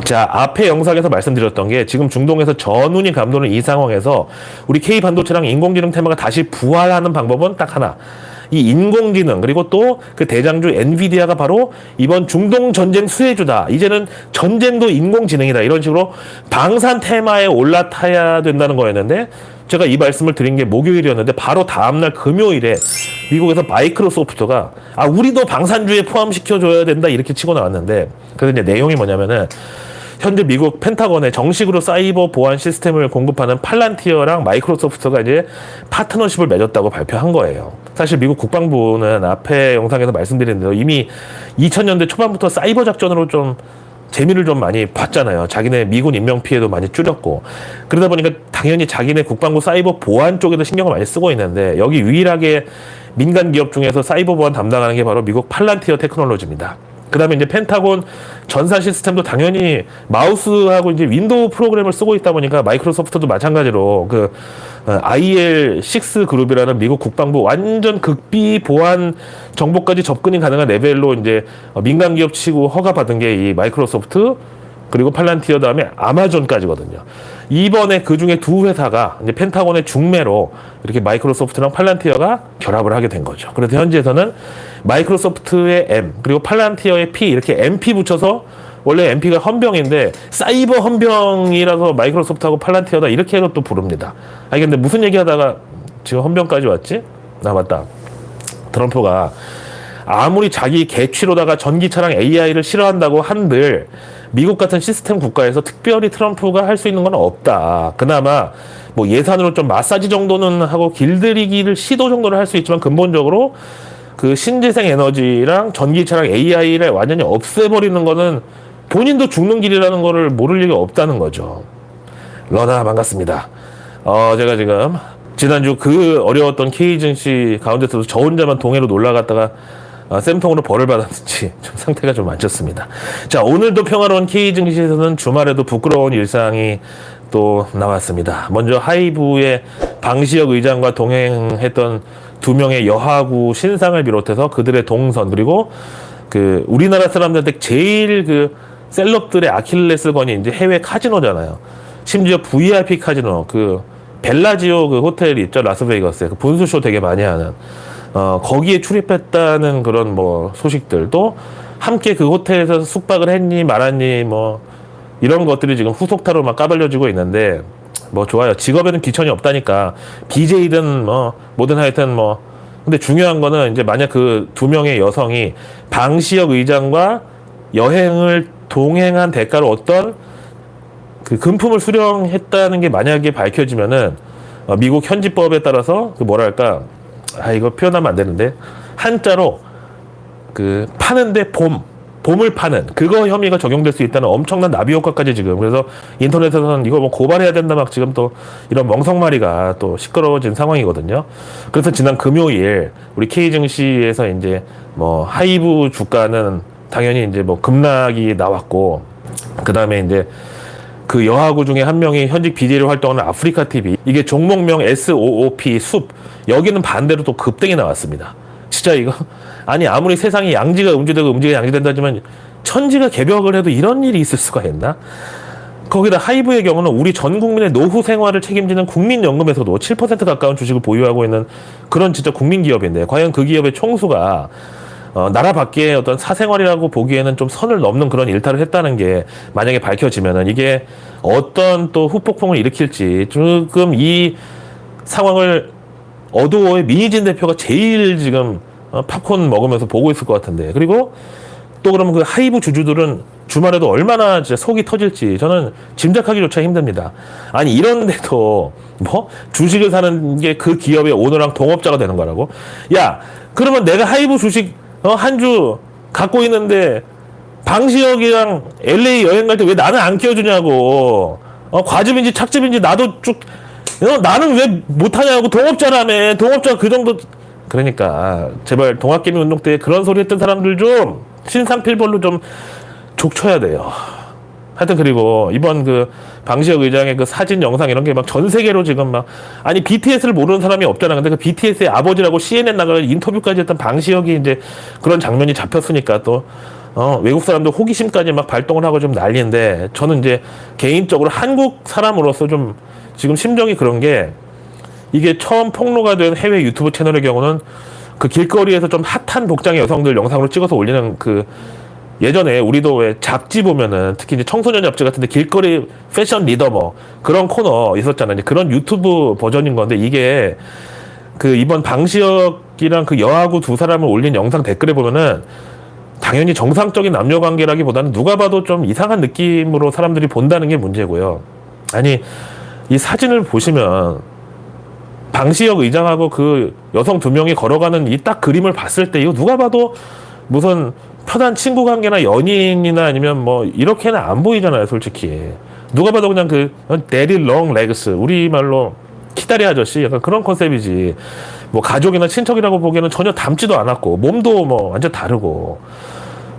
자, 앞에 영상에서 말씀드렸던 게 지금 중동에서 전운이 감도는 이 상황에서 우리 K반도체랑 인공지능 테마가 다시 부활하는 방법은 딱 하나. 이 인공지능 그리고 또 그 대장주 엔비디아가 바로 이번 중동 전쟁 수혜주다. 이제는 전쟁도 인공지능이다. 이런 식으로 방산 테마에 올라타야 된다는 거였는데 제가 이 말씀을 드린 게 목요일이었는데 바로 다음날 금요일에 미국에서 마이크로소프트가 우리도 방산주에 포함시켜줘야 된다 이렇게 치고 나왔는데 그래서 이제 내용이 뭐냐면은 현재 미국 펜타곤에 정식으로 사이버 보안 시스템을 공급하는 팔란티어랑 마이크로소프트가 이제 파트너십을 맺었다고 발표한 거예요. 사실 미국 국방부는 앞에 영상에서 말씀드린 대로 이미 2000년대 초반부터 사이버 작전으로 좀 재미를 좀 많이 봤잖아요. 자기네 미군 인명 피해도 많이 줄였고 그러다 보니까 당연히 자기네 국방부 사이버 보안 쪽에도 신경을 많이 쓰고 있는데 여기 유일하게 민간 기업 중에서 사이버 보안 담당하는 게 바로 미국 팔란티어 테크놀로지입니다. 그 다음에 이제 펜타곤 전산 시스템도 당연히 마우스하고 이제 윈도우 프로그램을 쓰고 있다 보니까 마이크로소프트도 마찬가지로 그 IL6 그룹이라는 미국 국방부 완전 극비 보안 정보까지 접근이 가능한 레벨로 이제 민간 기업 치고 허가받은 게 이 마이크로소프트 그리고 팔란티어 다음에 아마존까지거든요. 이번에 그 중에 두 회사가 이제 펜타곤의 중매로 이렇게 마이크로소프트랑 팔란티어가 결합을 하게 된 거죠. 그래서 현지에서는 마이크로소프트의 M 그리고 팔란티어의 P 이렇게 MP 붙여서 원래 MP가 헌병인데 사이버 헌병이라서 마이크로소프트하고 팔란티어다 이렇게 해서 또 부릅니다. 근데 무슨 얘기하다가 지금 헌병까지 왔지? 맞다. 트럼프가 아무리 자기 개취로다가 전기차랑 AI를 싫어한다고 한들 미국 같은 시스템 국가에서 특별히 트럼프가 할 수 있는 건 없다. 그나마 뭐 예산으로 좀 마사지 정도는 하고 길들이기를 시도 정도는 할 수 있지만 근본적으로 그 신재생 에너지랑 전기차랑 AI를 완전히 없애버리는 거는 본인도 죽는 길이라는 거를 모를 리가 없다는 거죠. 러나 반갑습니다. 제가 지금 지난주 그 어려웠던 K 증시 가운데서도 저 혼자만 동해로 놀러 갔다가 쌤통으로 벌을 받았는지 좀 상태가 좀 안 좋습니다. 자, 오늘도 평화로운 K 증시에서는 주말에도 부끄러운 일상이 또 나왔습니다. 먼저 하이브의 방시혁 의장과 동행했던 두 명의 여하구 신상을 비롯해서 그들의 동선 그리고 그 우리나라 사람들한테 제일 그 셀럽들의 아킬레스건이 이제 해외 카지노잖아요. 심지어 VIP 카지노 그 벨라지오 그 호텔이 있죠. 라스베이거스에 그 분수쇼 되게 많이 하는 거기에 출입했다는 그런 뭐 소식들도 함께 그 호텔에서 숙박을 했니 말았니 뭐 이런 것들이 지금 후속타로 막 까발려지고 있는데 뭐 좋아요. 직업에는 귀천이 없다니까 BJ든 뭐 뭐든 하여튼 뭐 근데 중요한 거는 이제 만약 그 두 명의 여성이 방시혁 의장과 여행을 동행한 대가로 어떤 그 금품을 수령했다는 게 만약에 밝혀지면은 미국 현지법에 따라서 그 뭐랄까 이거 표현하면 안 되는데 한자로 그 파는데 봄을 파는 그거 혐의가 적용될 수 있다는 엄청난 나비 효과까지 지금 그래서 인터넷에서는 이거 뭐 고발해야 된다 막 지금 또 이런 멍석마리가 또 시끄러워진 상황이거든요. 그래서 지난 금요일 우리 K 증시에서 이제 뭐 하이브 주가는 당연히 이제 뭐 급락이 나왔고 그 다음에 이제 그 여하구 중에 한 명이 현직 BJ로 활동하는 아프리카 TV 이게 종목명 SOOP 숲 여기는 반대로 또 급등이 나왔습니다. 진짜 이거 아니 아무리 세상이 양지가 음지되고 음지가 양지된다 하지만 천지가 개벽을 해도 이런 일이 있을 수가 있나? 거기다 하이브의 경우는 우리 전 국민의 노후 생활을 책임지는 국민연금에서도 7% 가까운 주식을 보유하고 있는 그런 진짜 국민기업인데 과연 그 기업의 총수가 나라 밖의 어떤 사생활이라고 보기에는 좀 선을 넘는 그런 일탈을 했다는 게 만약에 밝혀지면은 이게 어떤 또 후폭풍을 일으킬지 조금 이 상황을 어두워의 민희진 대표가 제일 지금 팝콘 먹으면서 보고 있을 것 같은데 그리고 또 그러면 그 하이브 주주들은 주말에도 얼마나 진짜 속이 터질지 저는 짐작하기조차 힘듭니다. 아니 이런데도 뭐 주식을 사는 게 그 기업의 오너랑 동업자가 되는 거라고? 야 그러면 내가 하이브 주식 한 주 갖고 있는데 방시혁이랑 LA 여행 갈 때 왜 나는 안 껴주냐고 과즙인지 착즙인지 나도 쭉 나는 왜 못하냐고 동업자라며 동업자 그 정도 그러니까 제발 동학개미 운동 때 그런 소리 했던 사람들 좀 신상필벌로 좀 족쳐야 돼요. 하여튼 그리고 이번 그 방시혁 의장의 그 사진 영상 이런 게 막 전 세계로 지금 막 아니 BTS를 모르는 사람이 없잖아. 근데 그 BTS의 아버지라고 CNN 나가서 인터뷰까지 했던 방시혁이 이제 그런 장면이 잡혔으니까 또 외국 사람들 호기심까지 막 발동을 하고 좀 난리인데, 저는 이제 개인적으로 한국 사람으로서 좀 지금 심정이 그런 게, 이게 처음 폭로가 된 해외 유튜브 채널의 경우는 그 길거리에서 좀 핫한 복장의 여성들 영상으로 찍어서 올리는 그, 예전에 우리도 왜 잡지 보면은 특히 이제 청소년 잡지 같은데 길거리 패션 리더 뭐 그런 코너 있었잖아요. 이제 그런 유튜브 버전인 건데, 이게 그 이번 방시혁이랑 그 여하구 두 사람을 올린 영상 댓글에 보면은 당연히 정상적인 남녀 관계라기보다는 누가 봐도 좀 이상한 느낌으로 사람들이 본다는 게 문제고요. 아니, 이 사진을 보시면 방시혁 의장하고 그 여성 두 명이 걸어가는 이 딱 그림을 봤을 때 이거 누가 봐도 무슨 편한 친구 관계나 연인이나 아니면 뭐 이렇게는 안 보이잖아요, 솔직히. 누가 봐도 그냥 그 데리 롱 레그스, 우리말로 키다리 아저씨, 약간 그런 컨셉이지. 뭐 가족이나 친척이라고 보기에는 전혀 닮지도 않았고, 몸도 뭐 완전 다르고.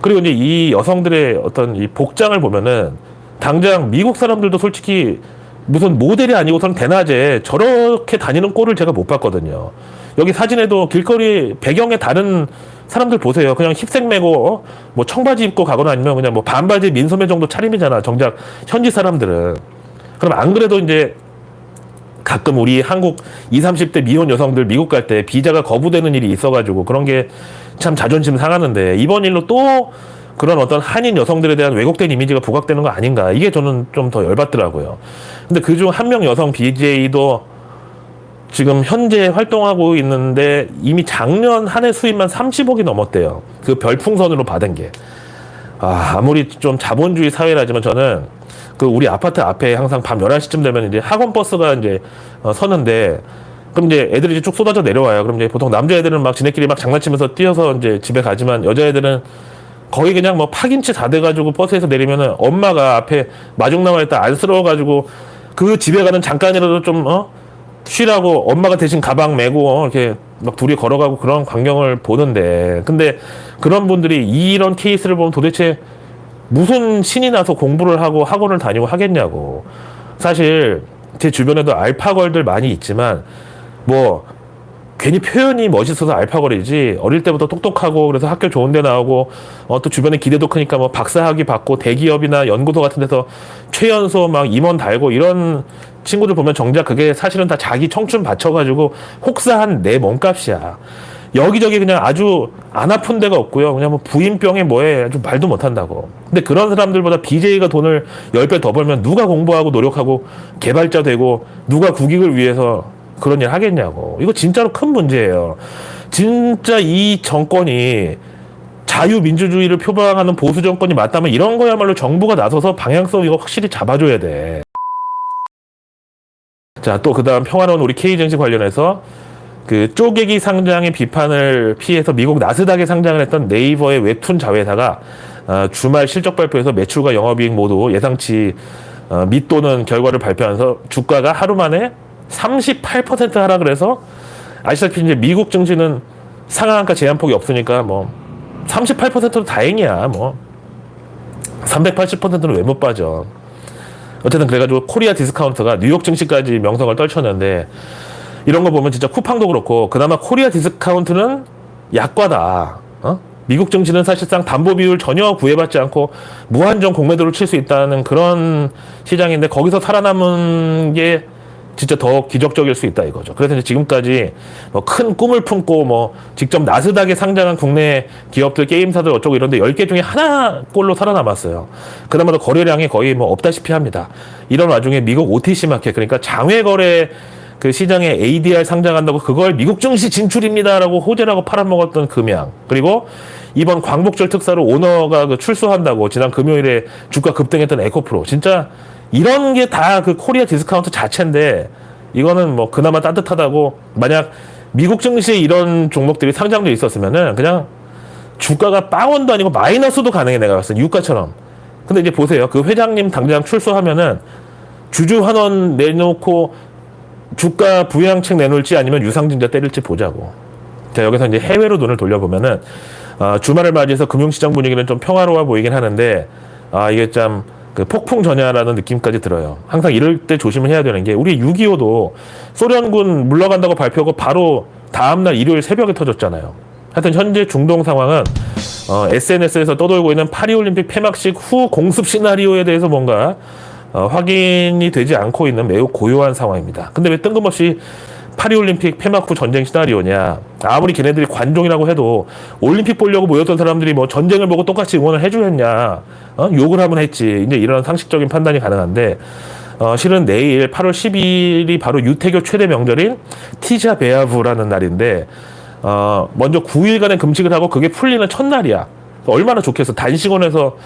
그리고 이제 이 여성들의 어떤 이 복장을 보면은 당장 미국 사람들도 솔직히 무슨 모델이 아니고서는 대낮에 저렇게 다니는 꼴을 제가 못 봤거든요. 여기 사진에도 길거리 배경에 다른 사람들 보세요. 그냥 힙색 메고 뭐 청바지 입고 가거나 아니면 그냥 뭐 반바지 민소매 정도 차림이잖아, 정작 현지 사람들은. 그럼 안 그래도 이제 가끔 우리 한국 20, 30대 미혼 여성들 미국 갈 때 비자가 거부되는 일이 있어가지고 그런 게 참 자존심 상하는데, 이번 일로 또 그런 어떤 한인 여성들에 대한 왜곡된 이미지가 부각되는 거 아닌가, 이게 저는 좀 더 열받더라고요. 근데 그중 한 명 여성 BJ도 지금 현재 활동하고 있는데 이미 작년 한 해 수입만 30억이 넘었대요. 그 별풍선으로 받은 게. 아무리 좀 자본주의 사회라지만 저는 그 우리 아파트 앞에 항상 밤 11시쯤 되면 이제 학원 버스가 이제 서는데, 그럼 이제 애들이 이제 쭉 쏟아져 내려와요. 그럼 이제 보통 남자애들은 막 지네끼리 막 장난치면서 뛰어서 이제 집에 가지만, 여자애들은 거의 그냥 뭐 파김치 다 돼가지고 버스에서 내리면은 엄마가 앞에 마중 나와 있다 안쓰러워가지고 그 집에 가는 잠깐이라도 좀 쉬라고 엄마가 대신 가방 메고 이렇게 막 둘이 걸어가고 그런 광경을 보는데, 근데 그런 분들이 이런 케이스를 보면 도대체 무슨 신이 나서 공부를 하고 학원을 다니고 하겠냐고. 사실 제 주변에도 알파걸들 많이 있지만 뭐 괜히 표현이 멋있어서 알파걸이지, 어릴 때부터 똑똑하고 그래서 학교 좋은 데 나오고 또 주변에 기대도 크니까 뭐 박사학위 받고 대기업이나 연구소 같은 데서 최연소 막 임원 달고 이런 친구들 보면 정작 그게 사실은 다 자기 청춘 바쳐가지고 혹사한 내 몸값이야. 여기저기 그냥 아주 안 아픈 데가 없고요. 그냥 뭐 부인병에 뭐에 아주 말도 못한다고. 근데 그런 사람들보다 BJ가 돈을 10배 더 벌면 누가 공부하고 노력하고 개발자 되고 누가 국익을 위해서 그런 일 하겠냐고. 이거 진짜로 큰 문제예요. 진짜 이 정권이 자유민주주의를 표방하는 보수 정권이 맞다면 이런 거야말로 정부가 나서서 방향성 이거 확실히 잡아줘야 돼. 자, 또 그 다음 평화로운 우리 K증시 관련해서 그 쪼개기 상장의 비판을 피해서 미국 나스닥에 상장을 했던 네이버의 웹툰 자회사가 주말 실적 발표에서 매출과 영업이익 모두 예상치 밑도는 결과를 발표하면서 주가가 하루 만에 38% 하락을 해서, 아시다시피 이제 미국 증시는 상한가 제한폭이 없으니까 뭐 38%도 다행이야. 뭐 380%는 왜 못 빠져. 어쨌든 그래가지고 코리아 디스카운트가 뉴욕 증시까지 명성을 떨쳤는데, 이런 거 보면 진짜 쿠팡도 그렇고 그나마 코리아 디스카운트는 약과다. 미국 증시는 사실상 담보 비율 전혀 구애받지 않고 무한정 공매도를 칠 수 있다는 그런 시장인데, 거기서 살아남은 게 진짜 더 기적적일 수 있다 이거죠. 그래서 이제 지금까지 뭐 큰 꿈을 품고 뭐 직접 나스닥에 상장한 국내 기업들, 게임사들 어쩌고 이런데 10개 중에 하나꼴로 살아남았어요. 그나마도 거래량이 거의 뭐 없다시피 합니다. 이런 와중에 미국 OTC 마켓, 그러니까 장외거래 그 시장에 ADR 상장한다고 그걸 미국 증시 진출입니다라고 호재라고 팔아먹었던 금양, 그리고 이번 광복절 특사로 오너가 그 출소한다고 지난 금요일에 주가 급등했던 에코프로, 진짜 이런 게 다 그 코리아 디스카운트 자체인데, 이거는 뭐 그나마 따뜻하다고. 만약 미국 증시에 이런 종목들이 상장돼 있었으면은 그냥 주가가 빵원도 아니고 마이너스도 가능해, 내가 봤을 때 유가처럼. 근데 이제 보세요, 그 회장님 당장 출소하면은 주주 환원 내놓고 주가 부양책 내놓을지 아니면 유상증자 때릴지 보자고. 자, 여기서 이제 해외로 눈을 돌려보면은 주말을 맞이해서 금융시장 분위기는 좀 평화로워 보이긴 하는데, 이게 참 그 폭풍 전야라는 느낌까지 들어요. 항상 이럴 때 조심을 해야 되는 게, 우리 6.25도 소련군 물러간다고 발표하고 바로 다음날 일요일 새벽에 터졌잖아요. 하여튼 현재 중동 상황은 SNS에서 떠돌고 있는 파리올림픽 폐막식 후 공습 시나리오에 대해서 뭔가 확인이 되지 않고 있는 매우 고요한 상황입니다. 근데 왜 뜬금없이 파리올림픽 폐막 후 전쟁 시나리오냐? 아무리 걔네들이 관종이라고 해도 올림픽 보려고 모였던 사람들이 뭐 전쟁을 보고 똑같이 응원을 해주겠냐? 욕을 하면 했지. 이제 이런 상식적인 판단이 가능한데 실은 내일 8월 10일이 바로 유태교 최대 명절인 티자 베아브라는 날인데 먼저 9일간의 금식을 하고 그게 풀리는 첫날이야. 얼마나 좋겠어. 단식원에서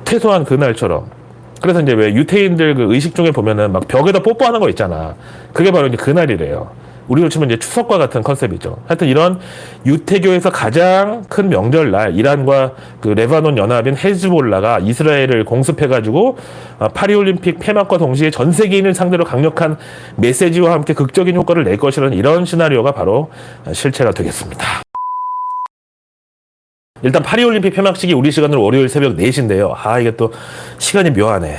퇴소한 그날처럼. 그래서 이제 왜 유태인들 그 의식 중에 보면은 막 벽에다 뽀뽀하는 거 있잖아. 그게 바로 이제 그날이래요. 우리로 치면 이제 추석과 같은 컨셉이죠. 하여튼 이런 유태교에서 가장 큰 명절날 이란과 그 레바논 연합인 헤즈볼라가 이스라엘을 공습해가지고 파리올림픽 폐막과 동시에 전 세계인을 상대로 강력한 메시지와 함께 극적인 효과를 낼 것이라는 이런 시나리오가 바로 실체가 되겠습니다. 일단 파리올림픽 폐막식이 우리 시간으로 월요일 새벽 4시인데요. 이게 또 시간이 묘하네.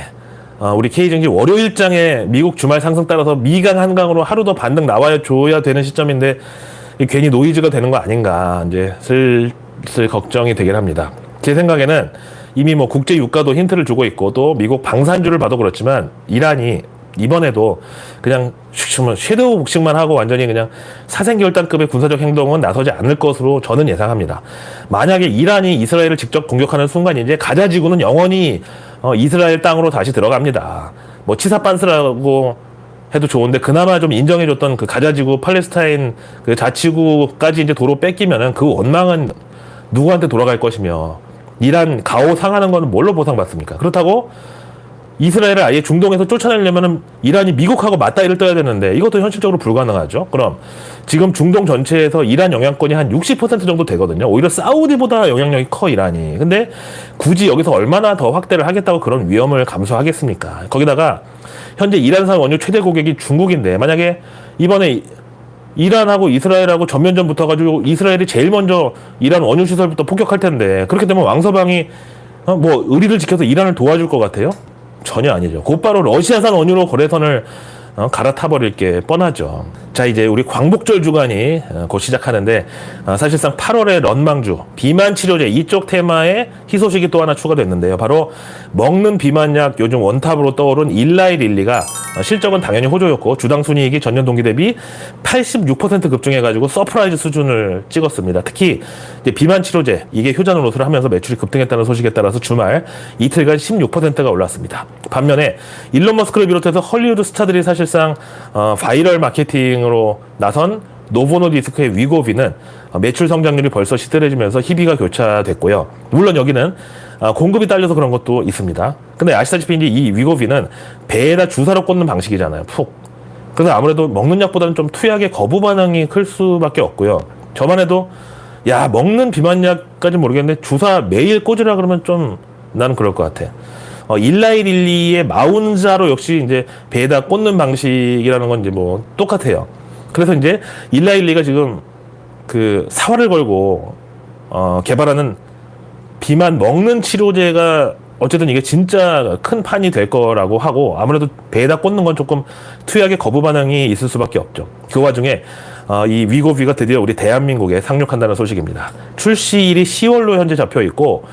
우리 K증시 월요일장에 미국 주말 상승 따라서 미강 한강으로 하루 더 반등 나와야 줘야 되는 시점인데 괜히 노이즈가 되는 거 아닌가 이제 슬슬 걱정이 되긴 합니다. 제 생각에는 이미 뭐 국제 유가도 힌트를 주고 있고 또 미국 방산주를 봐도 그렇지만 이란이 이번에도 그냥 섀도우 복식만 하고 완전히 그냥 사생결단급의 군사적 행동은 나서지 않을 것으로 저는 예상합니다. 만약에 이란이 이스라엘을 직접 공격하는 순간 이제 가자 지구는 영원히 이스라엘 땅으로 다시 들어갑니다. 뭐 치사반스라고 해도 좋은데 그나마 좀 인정해줬던 그 가자 지구 팔레스타인 그 자치구까지 이제 도로 뺏기면은 그 원망은 누구한테 돌아갈 것이며 이란 가오 상하는 건 뭘로 보상받습니까? 그렇다고 이스라엘을 아예 중동에서 쫓아내려면은 이란이 미국하고 맞다이를 떠야 되는데 이것도 현실적으로 불가능하죠. 그럼 지금 중동 전체에서 이란 영향권이 한 60% 정도 되거든요. 오히려 사우디보다 영향력이 커 이란이. 근데 굳이 여기서 얼마나 더 확대를 하겠다고 그런 위험을 감수하겠습니까? 거기다가 현재 이란산 원유 최대 고객이 중국인데 만약에 이번에 이란하고 이스라엘하고 전면전 붙어가지고 이스라엘이 제일 먼저 이란 원유 시설부터 폭격할 텐데 그렇게 되면 왕서방이 뭐 의리를 지켜서 이란을 도와줄 것 같아요? 전혀 아니죠. 곧바로 러시아산 원유로 거래선을 갈아타버릴 게 뻔하죠. 자, 이제 우리 광복절 주간이 곧 시작하는데 사실상 8월의 런망주, 비만 치료제 이쪽 테마에 희소식이 또 하나 추가됐는데요. 바로 먹는 비만약 요즘 원탑으로 떠오른 일라이 릴리가 실적은 당연히 호조였고 주당 순이익이 전년 동기 대비 86% 급증해가지고 서프라이즈 수준을 찍었습니다. 특히 이제 비만 치료제 이게 효자 노릇을 하면서 매출이 급등했다는 소식에 따라서 주말 이틀간 16%가 올랐습니다. 반면에 일론 머스크를 비롯해서 헐리우드 스타들이 사실상 바이럴 마케팅으로 나선 노보노디스크의 위고비는 매출 성장률이 벌써 시들해지면서 희비가 교차됐고요. 물론 여기는 공급이 딸려서 그런 것도 있습니다. 근데 아시다시피 이제 이 위고비는 배에다 주사로 꽂는 방식이잖아요. 푹. 그래서 아무래도 먹는 약보다는 좀 투약의 거부 반응이 클 수밖에 없고요. 저만 해도 야 먹는 비만약까지 모르겠는데 주사 매일 꽂으라 그러면 좀 나는 그럴 것 같아. 일라이 릴리의 마운자로 역시 이제 배에다 꽂는 방식이라는 건 이제 뭐 똑같아요. 그래서 이제 일라이 릴리가 지금 그 사활을 걸고 개발하는 비만 먹는 치료제가 어쨌든 이게 진짜 큰 판이 될 거라고 하고 아무래도 배에다 꽂는 건 조금 투약의 거부 반응이 있을 수밖에 없죠. 그 와중에 이 위고비가 드디어 우리 대한민국에 상륙한다는 소식입니다. 출시일이 10월로 현재 잡혀 있고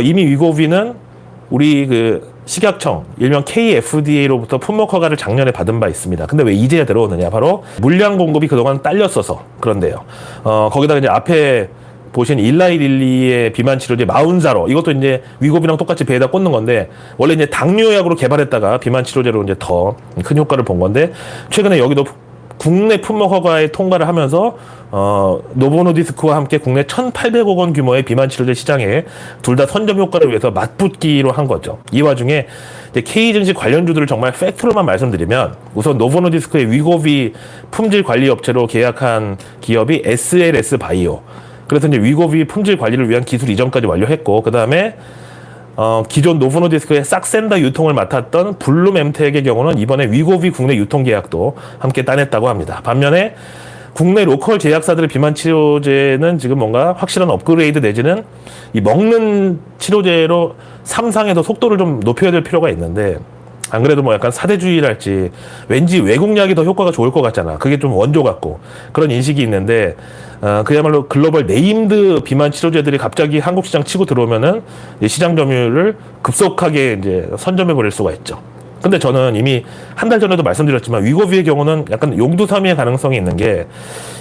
이미 위고비는 우리 그 식약청 일명 KFDA로부터 품목 허가를 작년에 받은 바 있습니다. 근데 왜 이제야 들어오느냐? 바로 물량 공급이 그동안 딸렸어서 그런데요. 거기다가 이제 앞에 보신 일라이 릴리의 비만 치료제 마운자로 이것도 이제 위고비랑 똑같이 배에다 꽂는 건데 원래 이제 당뇨약으로 개발했다가 비만 치료제로 이제 더 큰 효과를 본 건데 최근에 여기도 국내 품목 허가에 통과를 하면서 노보노디스크와 함께 국내 1,800억 원 규모의 비만 치료제 시장에 둘 다 선점 효과를 위해서 맞붙기로 한 거죠. 이 와중에 이제 K증시 관련주들을 정말 팩트로만 말씀드리면 우선 노보노디스크의 위고비 품질 관리 업체로 계약한 기업이 SLS 바이오. 그래서 이제 위고비 품질 관리를 위한 기술 이전까지 완료했고 그 다음에 기존 노보노디스크의 싹센다 유통을 맡았던 블룸엠텍의 경우는 이번에 위고비 국내 유통 계약도 함께 따냈다고 합니다. 반면에 국내 로컬 제약사들의 비만 치료제는 지금 뭔가 확실한 업그레이드 내지는 이 먹는 치료제로 3상에서 속도를 좀 높여야 될 필요가 있는데 안 그래도 뭐 약간 사대주의랄지 왠지 외국약이 더 효과가 좋을 것 같잖아. 그게 좀 원조 같고 그런 인식이 있는데 그야말로 글로벌 네임드 비만 치료제들이 갑자기 한국 시장 치고 들어오면은 시장 점유율을 급속하게 이제 선점해 버릴 수가 있죠. 근데 저는 이미 한 달 전에도 말씀드렸지만 위고비의 경우는 약간 용두사미의 가능성이 있는 게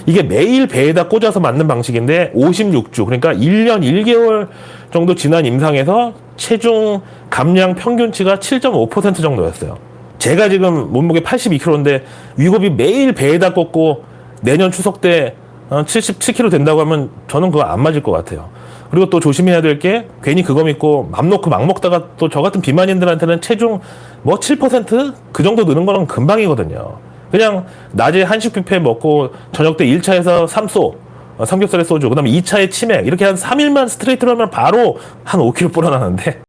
이게 매일 배에다 꽂아서 맞는 방식인데 56주 그러니까 1년 1개월 정도 지난 임상에서 체중 감량 평균치가 7.5% 정도였어요. 제가 지금 몸무게 82kg인데 위고비 매일 배에다 꽂고 내년 추석 때 77kg 된다고 하면 저는 그거 안 맞을 것 같아요. 그리고 또 조심해야 될 게 괜히 그거 믿고 맘 놓고 막 먹다가 또 저 같은 비만인들한테는 체중 뭐 7%그 정도 느는 거는 금방이거든요. 그냥 낮에 한식 뷔페 먹고 저녁 때 1차에서 삼소 삼겹살에 소주 그 다음에 2차에 치맥 이렇게 한 3일만 스트레이트로 하면 바로 한 5kg 불어나는데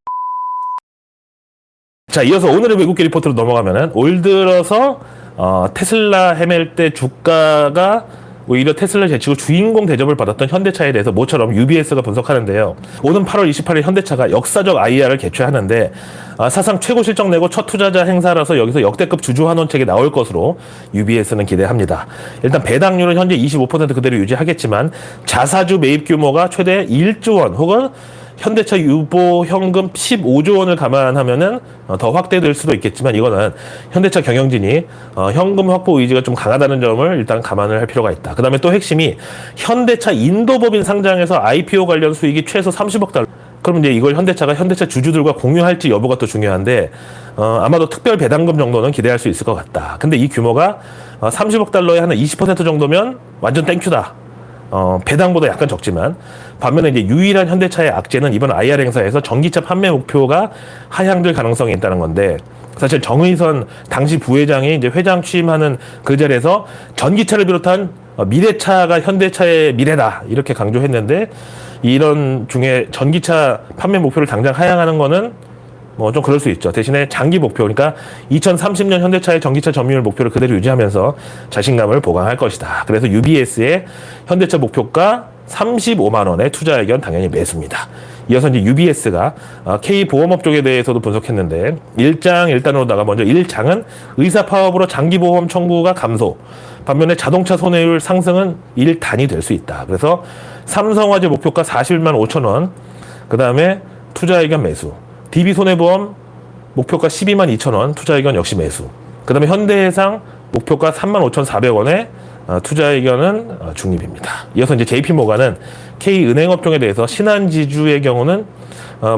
자 이어서 오늘의 외국계 리포트로 넘어가면은 올 들어서 테슬라 헤맬 때 주가가 오히려 테슬라 제치고 주인공 대접을 받았던 현대차에 대해서 모처럼 UBS가 분석하는데요. 오는 8월 28일 현대차가 역사적 IR을 개최하는데 사상 최고 실적 내고 첫 투자자 행사라서 여기서 역대급 주주 환원책이 나올 것으로 UBS는 기대합니다. 일단 배당률은 현재 25% 그대로 유지하겠지만 자사주 매입 규모가 최대 1조 원 혹은 현대차 유보 현금 15조 원을 감안하면은 더 확대될 수도 있겠지만 이거는 현대차 경영진이 현금 확보 의지가 좀 강하다는 점을 일단 감안을 할 필요가 있다. 그 다음에 또 핵심이 현대차 인도법인 상장에서 IPO 관련 수익이 최소 30억 달러. 그럼 이제 이걸 현대차 주주들과 공유할지 여부가 또 중요한데 아마도 특별 배당금 정도는 기대할 수 있을 것 같다. 근데 이 규모가 30억 달러의 한 20% 정도면 완전 땡큐다. 배당보다 약간 적지만 반면에 이제 유일한 현대차의 악재는 이번 IR 행사에서 전기차 판매 목표가 하향될 가능성이 있다는 건데 사실 정의선 당시 부회장이 이제 회장 취임하는 그 자리에서 전기차를 비롯한 미래차가 현대차의 미래다 이렇게 강조했는데 이런 중에 전기차 판매 목표를 당장 하향하는 거는 뭐 좀 그럴 수 있죠. 대신에 장기 목표, 그러니까 2030년 현대차의 전기차 점유율 목표를 그대로 유지하면서 자신감을 보강할 것이다. 그래서 UBS의 현대차 목표가 35만 원의 투자 의견 당연히 매수입니다. 이어서 이제 UBS가 K보험업 쪽에 대해서도 분석했는데 1장으로다가 먼저 1장은 의사 파업으로 장기보험 청구가 감소. 반면에 자동차 손해율 상승은 1단이 될 수 있다. 그래서 삼성화재 목표가 41만 5천 원. 그 다음에 투자 의견 매수. DB손해보험 목표가 12만 2천 원, 투자 의견 역시 매수. 그 다음에 현대해상 목표가 3만 5,400원에 투자 의견은 중립입니다. 이어서 이제 JP모간은 K은행업종에 대해서 신한지주의 경우는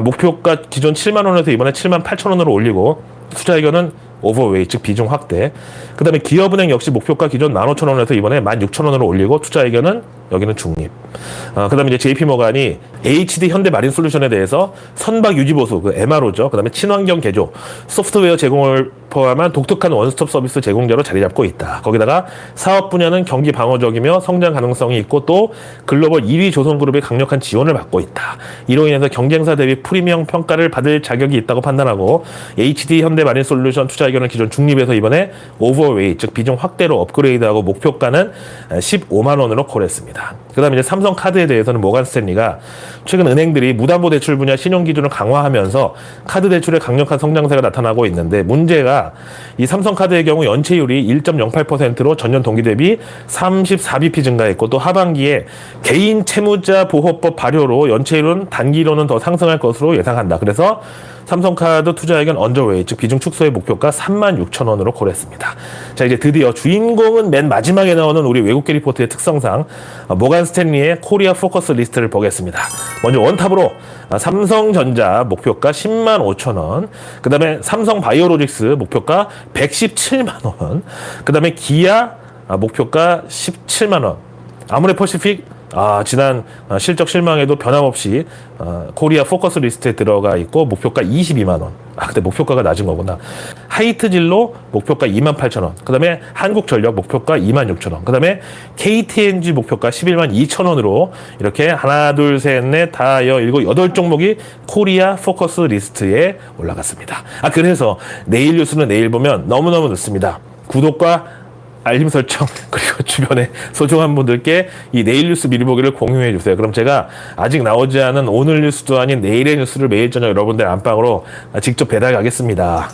목표가 기존 7만 원에서 이번에 7만 8천 원으로 올리고 투자 의견은 오버웨이, 즉 비중 확대. 그 다음에 기업은행 역시 목표가 기존 15,000원에서 이번에 16,000원으로 올리고 투자 의견은 여기는 중립. 그 다음에 이제 JP모간이 HD 현대마린솔루션에 대해서 선박 유지보수, 그 MRO죠. 그 다음에 친환경 개조, 소프트웨어 제공을 포함한 독특한 원스톱 서비스 제공자로 자리 잡고 있다. 거기다가 사업 분야는 경기 방어적이며 성장 가능성이 있고 또 글로벌 1위 조선그룹의 강력한 지원을 받고 있다. 이로 인해서 경쟁사 대비 프리미엄 평가를 받을 자격이 있다고 판단하고 HD 현대마린솔루션 투자 의견을 기존 중립에서 이번에 오버웨이, 즉 비중 확대로 업그레이드하고 목표가는 15만 원으로 콜했습니다. 그 다음에 이제 삼성카드에 대해서는 모간 스탠리가 최근 은행들이 무담보 대출 분야 신용 기준을 강화하면서 카드 대출의 강력한 성장세가 나타나고 있는데 문제가 이 삼성카드의 경우 연체율이 1.08%로 전년 동기 대비 34bp 증가했고 또 하반기에 개인 채무자 보호법 발효로 연체율은 단기로는 더 상승할 것으로 예상한다. 그래서 삼성카드 투자 의견 언저웨이, 즉 비중 축소의 목표가 36,000원으로 콜했습니다. 자, 이제 드디어 주인공은 맨 마지막에 나오는 우리 외국계 리포트의 특성상 모간 스탠리의 코리아 포커스 리스트를 보겠습니다. 먼저 원탑으로 삼성전자 목표가 10만 5천 원, 그 다음에 삼성바이오로직스 목표가 117만 원, 그 다음에 기아 목표가 17만 원, 아모레퍼시픽 지난 실적 실망에도 변함없이 코리아 포커스 리스트에 들어가 있고 목표가 22만 원. 근데 목표가가 낮은 거구나. 하이트진로 목표가 2만 8천 원. 그 다음에 한국전력 목표가 2만 6천 원. 그 다음에 KTNG 목표가 11만 2천 원으로 이렇게 하나, 둘, 셋, 넷, 다, 일곱, 8종목이 코리아 포커스 리스트에 올라갔습니다. 그래서 내일 뉴스는 내일 보면 너무너무 늦습니다. 구독과 알림 설정 그리고 주변에 소중한 분들께 이 내일 뉴스 미리 보기를 공유해 주세요. 그럼 제가 아직 나오지 않은 오늘 뉴스도 아닌 내일의 뉴스를 매일 저녁 여러분들 안방으로 직접 배달 가겠습니다.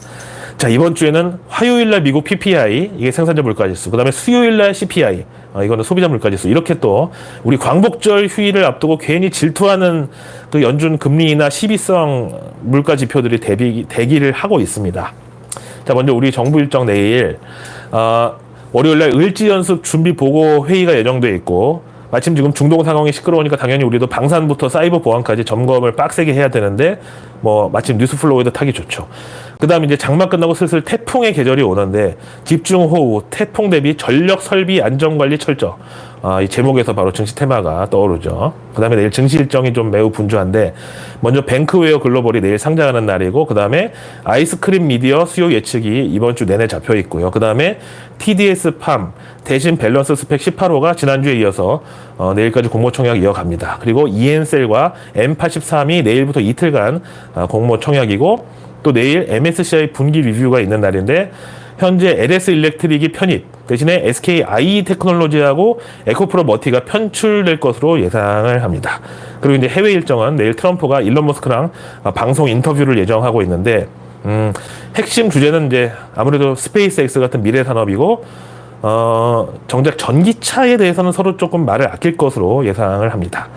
자, 이번 주에는 화요일날 미국 PPI, 이게 생산자 물가지수, 그 다음에 수요일날 CPI, 이거는 소비자 물가지수, 이렇게 또 우리 광복절 휴일을 앞두고 괜히 질투하는 그 연준 금리나 시비성 물가 지표들이 대기를 하고 있습니다. 자, 먼저 우리 정부 일정 내일, 월요일날 을지연습 준비 보고 회의가 예정돼 있고, 마침 지금 중동 상황이 시끄러우니까 당연히 우리도 방산부터 사이버 보안까지 점검을 빡세게 해야 되는데, 뭐 마침 뉴스플로우에도 타기 좋죠. 그 다음에 이제 장마 끝나고 슬슬 태풍의 계절이 오는데, 집중호우, 태풍 대비 전력 설비 안전관리 철저, 이 제목에서 바로 증시 테마가 떠오르죠. 그 다음에 내일 증시 일정이 좀 매우 분주한데, 먼저 뱅크웨어 글로벌이 내일 상장하는 날이고, 그 다음에 아이스크림 미디어 수요 예측이 이번 주 내내 잡혀 있고요. 그 다음에 TDS 팜 대신 밸런스 스펙 18호가 지난주에 이어서 내일까지 공모 청약 이어갑니다. 그리고 EN셀과 M83이 내일부터 이틀간 공모 청약이고, 또 내일 MSCI 분기 리뷰가 있는 날인데, 현재 LS 일렉트릭이 편입, 대신에 SK IE 테크놀로지하고 에코프로 머티가 편출될 것으로 예상을 합니다. 그리고 이제 해외 일정은 내일 트럼프가 일론 머스크랑 방송 인터뷰를 예정하고 있는데, 핵심 주제는 이제 아무래도 스페이스X 같은 미래 산업이고, 정작 전기차에 대해서는 서로 조금 말을 아낄 것으로 예상을 합니다.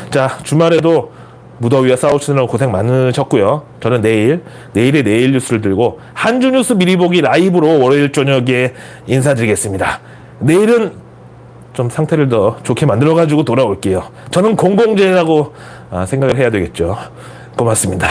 자, 주말에도 무더위와 싸우시느라고 고생 많으셨고요. 저는 내일의 내일 뉴스를 들고 한주 뉴스 미리 보기 라이브로 월요일 저녁에 인사드리겠습니다. 내일은 좀 상태를 더 좋게 만들어가지고 돌아올게요. 저는 공공재라고 생각을 해야 되겠죠. 고맙습니다.